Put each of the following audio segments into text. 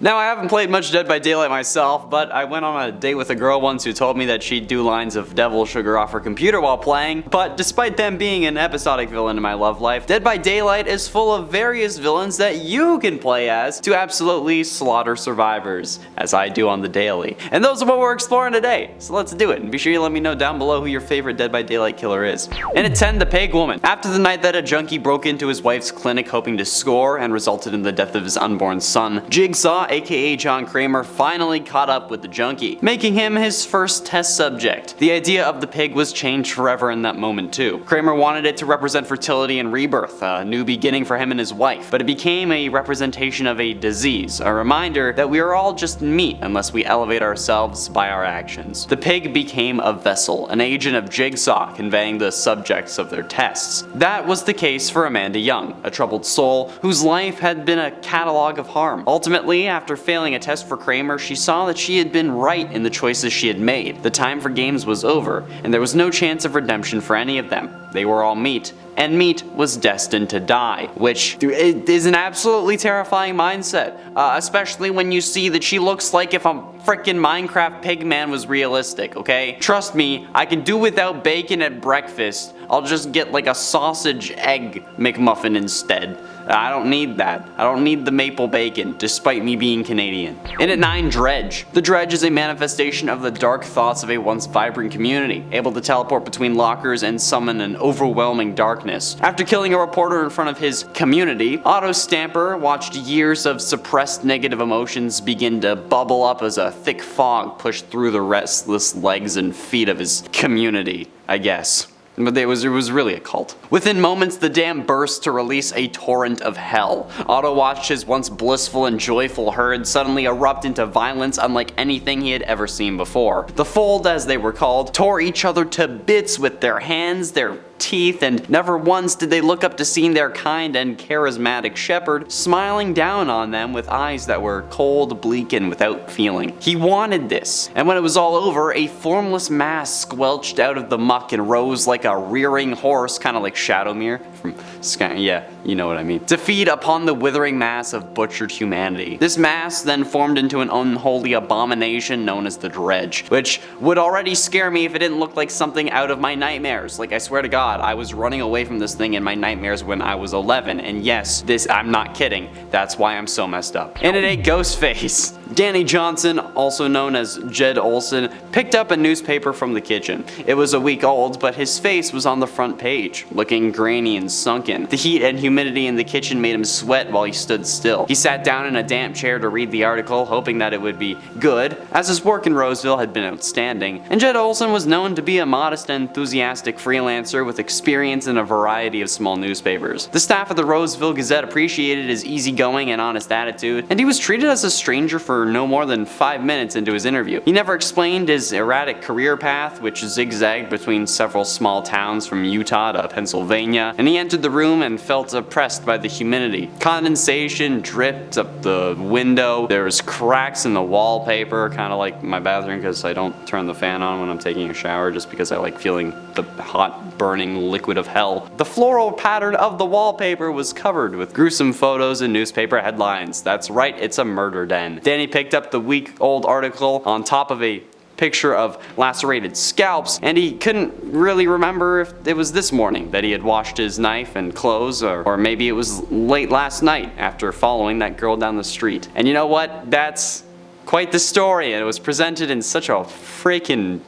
Now, I haven't played much Dead by Daylight myself, but I went on a date with a girl once who told me that she'd do lines of devil sugar off her computer while playing, but despite them being an episodic villain in my love life, Dead by Daylight is full of various villains that you can play as to absolutely slaughter survivors, as I do on the daily. And those are what we're exploring today, so let's do it, and be sure you let me know down below who your favorite Dead by Daylight killer is. And at 10, the Pig Woman. After the night that a junkie broke into his wife's clinic hoping to score and resulted in the death of his unborn son, Jigsaw, aka John Kramer, finally caught up with the junkie, making him his first test subject. The idea of the pig was changed forever in that moment too. Kramer wanted it to represent fertility and rebirth, a new beginning for him and his wife, but it became a representation of a disease, a reminder that we are all just meat unless we elevate ourselves by our actions. The pig became a vessel, an agent of Jigsaw, conveying the subjects of their tests. That was the case for Amanda Young, a troubled soul whose life had been a catalog of harm. Ultimately, after failing a test for Kramer, she saw that she had been right in the choices she had made. The time for games was over, and there was no chance of redemption for any of them. They were all meat, and meat was destined to die, which is an absolutely terrifying mindset, especially when you see that she looks like if a frickin' Minecraft Pigman was realistic, okay? Trust me, I can do without bacon at breakfast. I'll just get like a sausage egg McMuffin instead. I don't need that. I don't need the maple bacon, despite me being Canadian. And at 9, Dredge. The Dredge is a manifestation of the dark thoughts of a once vibrant community, able to teleport between lockers and summon an overwhelming darkness. After killing a reporter in front of his community, Otto Stamper watched years of suppressed negative emotions begin to bubble up as a thick fog pushed through the restless legs and feet of his community, I guess. But it was really a cult. Within moments, the dam burst to release a torrent of hell. Otto watched his once blissful and joyful herd suddenly erupt into violence unlike anything he had ever seen before. The Fold, as they were called, tore each other to bits with their hands, their teeth, and never once did they look up to see their kind and charismatic shepherd smiling down on them with eyes that were cold, bleak, and without feeling. He wanted this, and when it was all over, a formless mass squelched out of the muck and rose like a rearing horse, kind of like Shadowmere from Sky. Yeah, you know what I mean. To feed upon the withering mass of butchered humanity. This mass then formed into an unholy abomination known as the Dredge, which would already scare me if it didn't look like something out of my nightmares. Like, I swear to God, I was running away from this thing in my nightmares when I was 11, and yes, I'm not kidding, that's why I'm so messed up. And it ate Ghostface. Danny Johnson, also known as Jed Olson, picked up a newspaper from the kitchen. It was a week old, but his face was on the front page, looking grainy and sunken. The heat and humidity in the kitchen made him sweat while he stood still. He sat down in a damp chair to read the article, hoping that it would be good, as his work in Roseville had been outstanding, and Jed Olson was known to be a modest and enthusiastic freelancer with experience in a variety of small newspapers. The staff of the Roseville Gazette appreciated his easygoing and honest attitude, and he was treated as a stranger for no more than 5 minutes into his interview. He never explained his erratic career path, which zigzagged between several small towns from Utah to Pennsylvania, and he entered the room and felt oppressed by the humidity. Condensation dripped up the window, there was cracks in the wallpaper, kind of like my bathroom because I don't turn the fan on when I'm taking a shower just because I like feeling the hot, burning liquid of hell. The floral pattern of the wallpaper was covered with gruesome photos and newspaper headlines. That's right, it's a murder den. Danny picked up the week-old article on top of a picture of lacerated scalps, and he couldn't really remember if it was this morning that he had washed his knife and clothes, or maybe it was late last night after following that girl down the street. And you know what? That's quite the story, and it was presented in such a freaking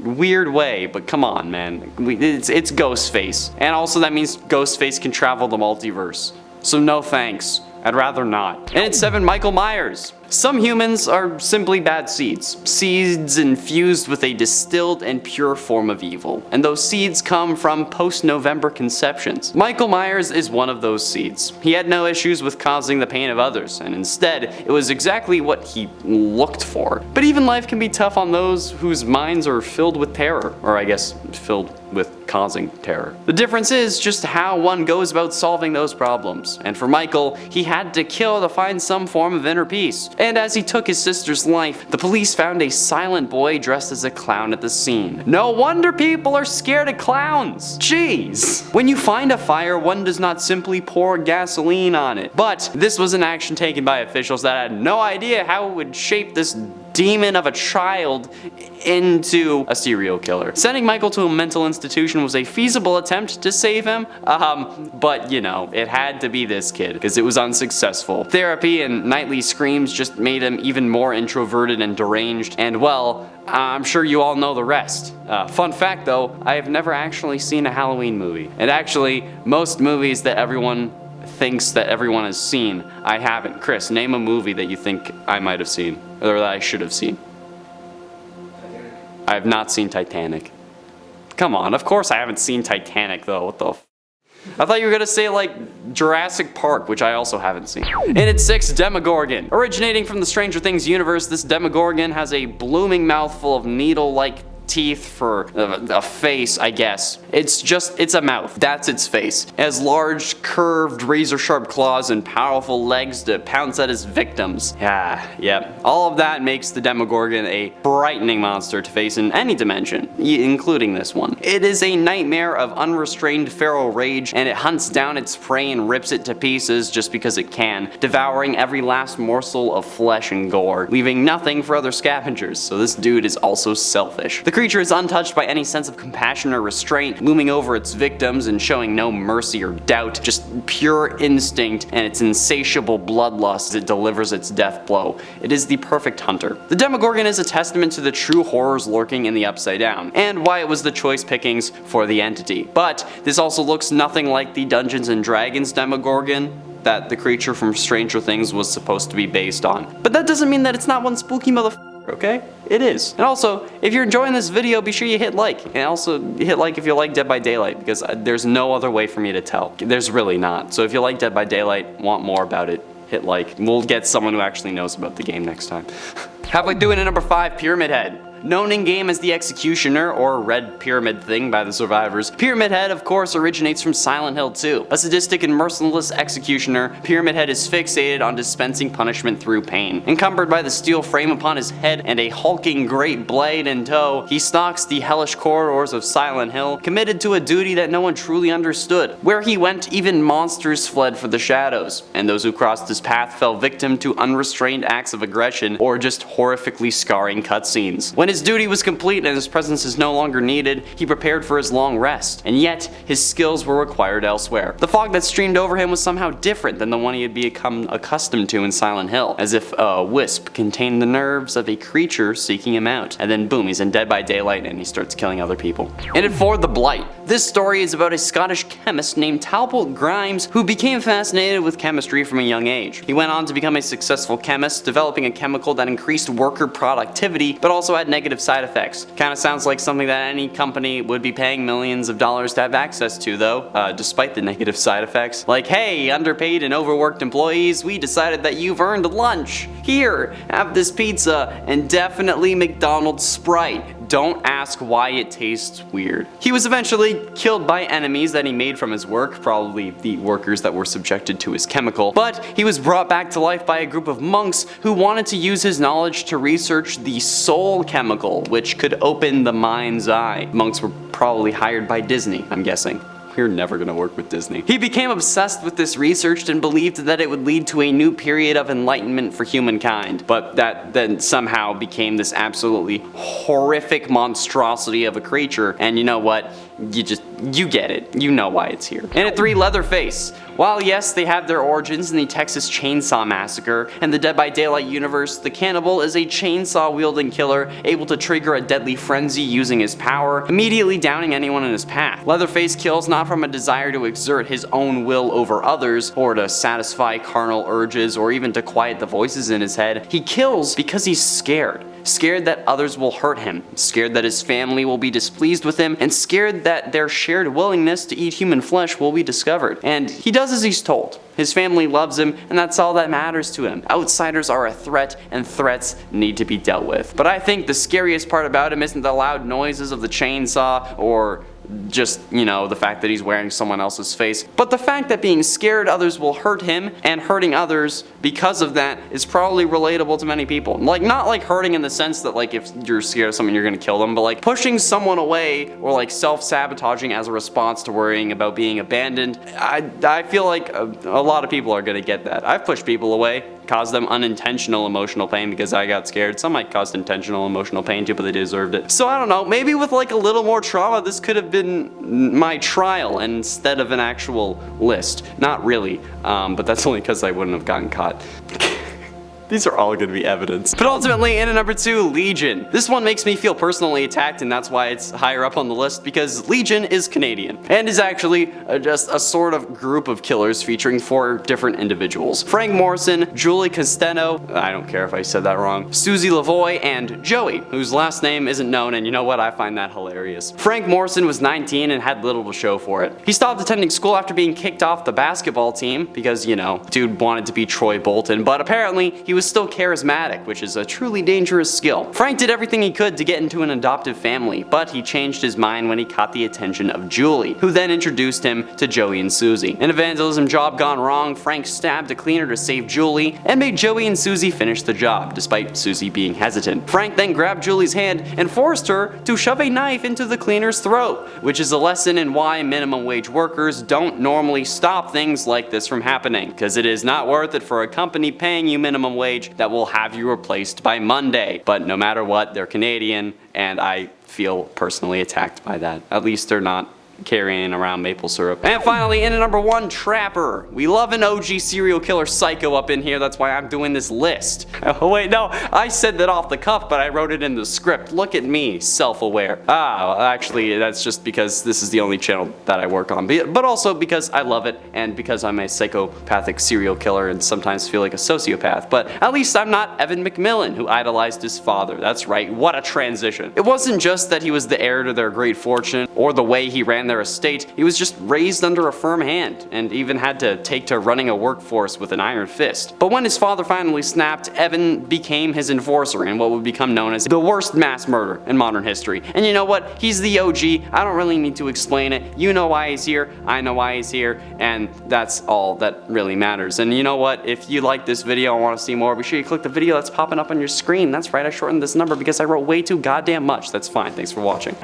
weird way, but come on, man. It's Ghostface. And also that means Ghostface can travel the multiverse. So no thanks. I'd rather not. And at 7, Michael Myers. Some humans are simply bad seeds. Seeds infused with a distilled and pure form of evil. And those seeds come from post-November conceptions. Michael Myers is one of those seeds. He had no issues with causing the pain of others, and instead, it was exactly what he looked for. But even life can be tough on those whose minds are filled with terror, or I guess, filled with causing terror. The difference is just how one goes about solving those problems. And for Michael, he had to kill to find some form of inner peace. And as he took his sister's life, the police found a silent boy dressed as a clown at the scene. No wonder people are scared of clowns. Jeez. When you find a fire, one does not simply pour gasoline on it. But this was an action taken by officials that had no idea how it would shape this demon of a child into a serial killer. Sending Michael to a mental institution was a feasible attempt to save him, but you know, it had to be this kid, because it was unsuccessful. Therapy and nightly screams just made him even more introverted and deranged, and well, I'm sure you all know the rest. Fun fact though, I have never actually seen a Halloween movie. And actually, most movies that everyone thinks that everyone has seen, I haven't. Chris, name a movie that you think I might have seen, or that I should have seen. Titanic. I have not seen Titanic. Come on, of course I haven't seen Titanic though, what the f. I thought you were gonna say like Jurassic Park, which I also haven't seen. In its sixth, Demogorgon. Originating from the Stranger Things universe, this Demogorgon has a blooming mouthful of needle-like teeth for a face, I guess. It's a mouth. That's its face. It has large, curved, razor-sharp claws and powerful legs to pounce at its victims. Yep. All of that makes the Demogorgon a frightening monster to face in any dimension, including this one. It is a nightmare of unrestrained feral rage, and it hunts down its prey and rips it to pieces just because it can, devouring every last morsel of flesh and gore, leaving nothing for other scavengers, so this dude is also selfish. The creature is untouched by any sense of compassion or restraint, looming over its victims and showing no mercy or doubt, just pure instinct and its insatiable bloodlust as it delivers its death blow. It is the perfect hunter. The Demogorgon is a testament to the true horrors lurking in the Upside Down, and why it was the choice pickings for the entity. But this also looks nothing like the Dungeons and Dragons Demogorgon that the creature from Stranger Things was supposed to be based on. But that doesn't mean that it's not one spooky motherfucker. Okay? It is. And also, if you're enjoying this video, be sure you hit like. And also, hit like if you like Dead by Daylight, because there's no other way for me to tell. There's really not. So if you like Dead by Daylight, want more about it, hit like. We'll get someone who actually knows about the game next time. Halfway through it at number 5, Pyramid Head. Known in-game as the Executioner, or Red Pyramid Thing by the survivors, Pyramid Head of course originates from Silent Hill 2. A sadistic and merciless executioner, Pyramid Head is fixated on dispensing punishment through pain. Encumbered by the steel frame upon his head and a hulking great blade in tow, he stalks the hellish corridors of Silent Hill, committed to a duty that no one truly understood. Where he went, even monsters fled for the shadows, and those who crossed his path fell victim to unrestrained acts of aggression or just horrifically scarring cutscenes. When his duty was complete and his presence is no longer needed, he prepared for his long rest, and yet his skills were required elsewhere. The fog that streamed over him was somehow different than the one he had become accustomed to in Silent Hill, as if a wisp contained the nerves of a creature seeking him out. And then boom, he's in Dead by Daylight and he starts killing other people. And at 4, The Blight. This story is about a Scottish chemist named Talbot Grimes who became fascinated with chemistry from a young age. He went on to become a successful chemist, developing a chemical that increased worker productivity, but also had negative side effects. Kinda sounds like something that any company would be paying millions of dollars to have access to though, despite the negative side effects. Like, hey, underpaid and overworked employees, we decided that you've earned lunch. Here, have this pizza, and definitely McDonald's Sprite. Don't ask why it tastes weird. He was eventually killed by enemies that he made from his work, probably the workers that were subjected to his chemical, but he was brought back to life by a group of monks who wanted to use his knowledge to research the soul chemical, which could open the mind's eye. Monks were probably hired by Disney, I'm guessing. You're never gonna work with Disney. He became obsessed with this research and believed that it would lead to a new period of enlightenment for humankind, but that then somehow became this absolutely horrific monstrosity of a creature, and you know what? You get it. You know why it's here. And at 3, Leatherface. While yes, they have their origins in the Texas Chainsaw Massacre and the Dead by Daylight universe, the cannibal is a chainsaw-wielding killer able to trigger a deadly frenzy using his power, immediately downing anyone in his path. Leatherface kills not from a desire to exert his own will over others, or to satisfy carnal urges, or even to quiet the voices in his head. He kills because he's scared. Scared that others will hurt him, scared that his family will be displeased with him, and scared that their shared willingness to eat human flesh will be discovered. And he does as he's told. His family loves him, and that's all that matters to him. Outsiders are a threat, and threats need to be dealt with. But I think the scariest part about him isn't the loud noises of the chainsaw, or just, you know, the fact that he's wearing someone else's face, but the fact that being scared others will hurt him and hurting others because of that is probably relatable to many people. Like, not like hurting in the sense that like if you're scared of someone you're gonna kill them, but like pushing someone away or like self-sabotaging as a response to worrying about being abandoned. I feel like a lot of people are gonna get that. I've pushed people away, caused them unintentional emotional pain because I got scared. Some might cause intentional emotional pain too, but they deserved it. So I don't know, maybe with like a little more trauma, this could have been my trial instead of an actual list. Not really, but that's only because I wouldn't have gotten caught. These are all going to be evidence. But ultimately, in at number 2, Legion. This one makes me feel personally attacked, and that's why it's higher up on the list, because Legion is Canadian, and is actually just a sort of group of killers featuring 4 different individuals. Frank Morrison, Julie Casteno, I don't care if I said that wrong, Susie Lavoie, and Joey, whose last name isn't known, and you know what, I find that hilarious. Frank Morrison was 19 and had little to show for it. He stopped attending school after being kicked off the basketball team, because, you know, dude wanted to be Troy Bolton, but apparently he was still charismatic, which is a truly dangerous skill. Frank did everything he could to get into an adoptive family, but he changed his mind when he caught the attention of Julie, who then introduced him to Joey and Susie. An evangelism job gone wrong, Frank stabbed a cleaner to save Julie, and made Joey and Susie finish the job, despite Susie being hesitant. Frank then grabbed Julie's hand and forced her to shove a knife into the cleaner's throat, which is a lesson in why minimum wage workers don't normally stop things like this from happening, because it is not worth it for a company paying you minimum wage that will have you replaced by Monday. But no matter what, they're Canadian, and I feel personally attacked by that. At least they're not carrying around maple syrup. And finally, in at number 1, Trapper. We love an OG serial killer psycho up in here, that's why I'm doing this list. Oh wait, no, I said that off the cuff, but I wrote it in the script. Look at me, self-aware. Actually, that's just because this is the only channel that I work on, but also because I love it, and because I'm a psychopathic serial killer and sometimes feel like a sociopath. But at least I'm not Evan McMillan, who idolized his father. That's right, what a transition. It wasn't just that he was the heir to their great fortune, or the way he ran their estate, he was just raised under a firm hand, and even had to take to running a workforce with an iron fist. But when his father finally snapped, Evan became his enforcer in what would become known as the worst mass murder in modern history. And you know what? He's the OG, I don't really need to explain it. You know why he's here, I know why he's here, and that's all that really matters. And you know what? If you like this video and want to see more, be sure you click the video that's popping up on your screen. That's right, I shortened this number because I wrote way too goddamn much. That's fine, thanks for watching.